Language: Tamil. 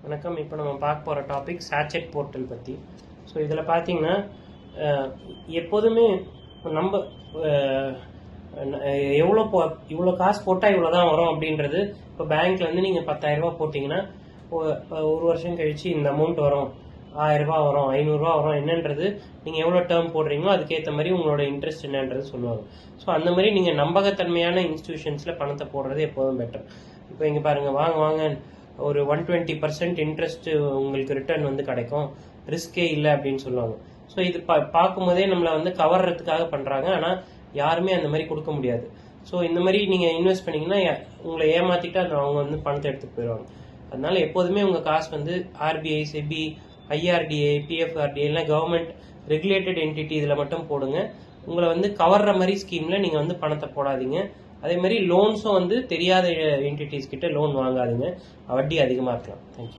வணக்கம். இப்போ நம்ம பார்க்க போகிற டாபிக் சாச்செட் போர்ட்டல் பற்றி. ஸோ இதில் பார்த்தீங்கன்னா எப்போதுமே நம்ம இவ்வளோ காசு போட்டால் இவ்வளோ தான் வரும் அப்படின்றது. இப்போ பேங்க்ல வந்து நீங்கள் 10,000 ரூபா போட்டிங்கன்னா ஒரு வருஷம் கழிச்சு இந்த அமௌண்ட் வரும், 1000 ரூபா வரும், 500 ரூபா வரும். என்னன்றது நீங்கள் எவ்வளோ டேர்ம் போடுறீங்களோ அதுக்கேற்ற மாதிரி உங்களோட இன்ட்ரெஸ்ட் என்னன்றது சொல்லுவாங்க. ஸோ அந்த மாதிரி நீங்கள் நம்பகத்தன்மையான இன்ஸ்டிடியூஷன்ஸில் பணத்தை போடுறது எப்போதும் பெட்டர். இப்போ இங்கே பாருங்கள், வாங்க ஒரு 120% இன்ட்ரெஸ்ட் உங்களுக்கு ரிட்டர்ன் வந்து கிடைக்கும், ரிஸ்கே இல்லை அப்படின்னு சொல்லுவாங்க. ஸோ இது பார்க்கும்போதே நம்மளை வந்து கவர்றதுக்காக பண்ணுறாங்க. ஆனால் யாருமே அந்த மாதிரி கொடுக்க முடியாது. ஸோ இந்த மாதிரி நீங்கள் இன்வெஸ்ட் பண்ணிங்கன்னா உங்களை ஏமாற்றிட்டு அவங்க வந்து பணத்தை எடுத்துகிட்டு போயிடுவாங்க. அதனால எப்போதுமே உங்கள் காசு வந்து ஆர்பிஐ, செபி, ஐஆர்டிஏ, பிஎஃப்ஆர்டிஏ எல்லாம் கவர்மெண்ட் ரெகுலேட்டட் என்டிட்டி இதில் மட்டும் போடுங்க. உங்களை வந்து கவர்ற மாதிரி ஸ்கீமில் நீங்கள் வந்து பணத்தை போடாதீங்க. அதே மாதிரி லோன்ஸும் வந்து தெரியாத என்டிட்டிஸ் கிட்ட லோன் வாங்காதீங்க, வட்டி அதிகமாக இருக்கலாம். தேங்க்யூ.